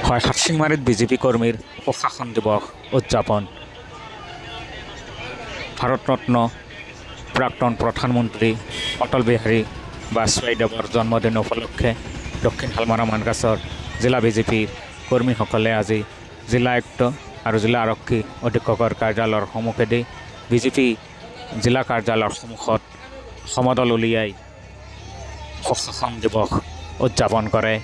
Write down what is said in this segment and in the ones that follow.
হয় হাটশিংমাৰীত বিজেপি কৰ্মীৰ প্ৰশাসন দিৱস উদযাপন। ভাৰতৰত্ন প্ৰাক্তন প্ৰধানমন্ত্ৰী অটল বিহাৰী বাজপেয়ীদেৱৰ জন্মদিন উপলক্ষে দক্ষিণ শালমৰা মানগাছৰ জিলা বিজেপিৰ কৰ্মীসকলে আজি জিলা আয়ুক্ত আৰু জিলা আৰক্ষী অধীক্ষকৰ কাৰ্যালয়ৰ সন্মুখেদি বিজেপি জিলা কাৰ্যালয়ৰ সন্মুখত সমদল উলিয়াই প্ৰশাসন দিৱস উদযাপন কৰে।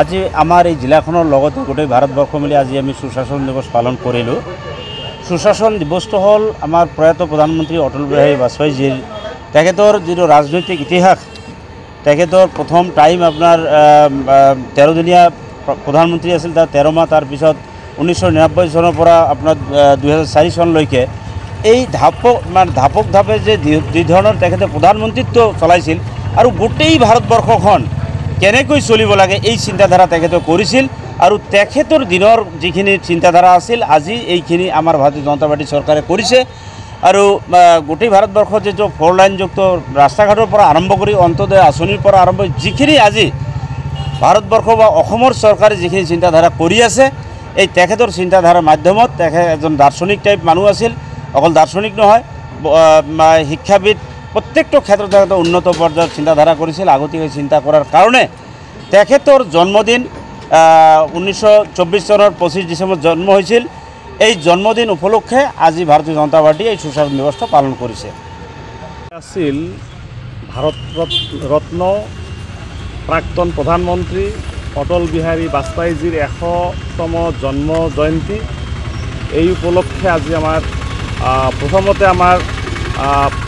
আজি আমাৰ এই জিলাখনৰ লগতে গোটেই ভাৰতবৰ্ষ মিলি আজি আমি সুশাসন দিৱস পালন কৰিলোঁ। সুশাসন দিৱসটো হ'ল আমাৰ প্ৰয়াত প্ৰধানমন্ত্ৰী অটল বিহাৰী বাজপেয়ীজীৰ তেখেতৰ যিটো ৰাজনৈতিক ইতিহাস, তেখেতৰ প্ৰথম টাইম আপোনাৰ 13 দিনীয়া প্ৰধানমন্ত্ৰী আছিল, তাৰ 13 মাহ, তাৰপিছত 1999 চনৰ পৰা আপোনাৰ 2004 চনলৈকে এই ধাপে যে যি ধৰণৰ তেখেতে প্ৰধানমন্ত্ৰীত্ব চলাইছিল আৰু গোটেই ভাৰতবৰ্ষখন কেনেকৈ চলিব লাগে এই চিন্তাধাৰা তেখেতে কৰিছিল। আৰু তেখেতৰ দিনৰ যিখিনি চিন্তাধাৰা আছিল আজি এইখিনি আমাৰ ভাৰতীয় জনতা পাৰ্টি চৰকাৰে কৰিছে। আৰু গোটেই ভাৰতবৰ্ষত যিটো 4 লাইনযুক্ত ৰাস্তা ঘাটৰ পৰা আৰম্ভ কৰি অন্তোদয় আঁচনিৰ পৰা আৰম্ভ যিখিনি আজি ভাৰতবৰ্ষ বা অসমৰ চৰকাৰে যিখিনি চিন্তাধাৰা কৰি আছে, এই তেখেতৰ চিন্তাধাৰাৰ মাধ্যমত তেখেত এজন দাৰ্শনিক টাইপ মানুহ আছিল। অকল দাৰ্শনিক নহয়, শিক্ষাবিদ, প্ৰত্যেকটো ক্ষেত্ৰত তেখেতে উন্নত পৰ্যায়ৰ চিন্তাধাৰা কৰিছিল। আগতীয়াকৈ চিন্তা কৰাৰ কাৰণে তেখেতৰ জন্মদিন 1924 চনৰ 25 ডিচেম্বৰত জন্ম হৈছিল। এই জন্মদিন উপলক্ষে আজি ভাৰতীয় জনতা পাৰ্টি এই সুশাসন দিৱসটো পালন কৰিছে। আছিল ভাৰতৰত্ন প্ৰাক্তন প্ৰধানমন্ত্ৰী অটল বিহাৰী বাজপেয়ীজীৰ 100তম জন্ম জয়ন্তী। এই উপলক্ষে আজি আমাৰ প্ৰথমতে আমাৰ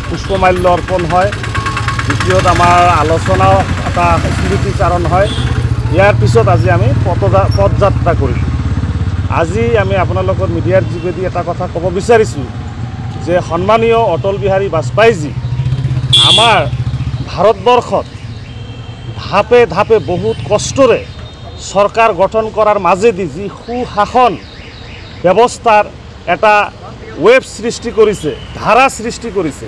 পুষ্পমাল্য অৰ্পণ হয়, দ্বিতীয়ত আমাৰ আলোচনা এটা স্মৃতিচাৰণ হয়, ইয়াৰ পিছত আজি আমি পদযাত্ৰা কৰিছোঁ। আজি আমি আপোনালোকৰ মিডিয়াৰ যোগেদি এটা কথা ক'ব বিচাৰিছোঁ যে সন্মানীয় অটল বিহাৰী বাজপেয়ীজী আমাৰ ভাৰতবৰ্ষত ধাপে ধাপে বহুত কষ্টৰে চৰকাৰ গঠন কৰাৰ মাজেদি যি সুশাসন ব্যৱস্থাৰ এটা ৱেব সৃষ্টি কৰিছে, ধাৰা সৃষ্টি কৰিছে,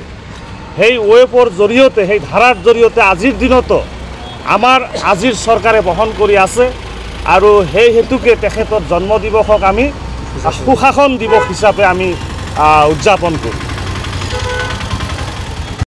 সেই ৱেবৰ জৰিয়তে, সেই ধাৰাৰ জৰিয়তে আজিৰ দিনতো আমাৰ আজিৰ চৰকাৰে বহন কৰি আছে। আৰু সেই হেতুকে তেখেতৰ জন্ম দিৱসক আমি সুশাসন দিৱস হিচাপে আমি উদযাপন কৰোঁ।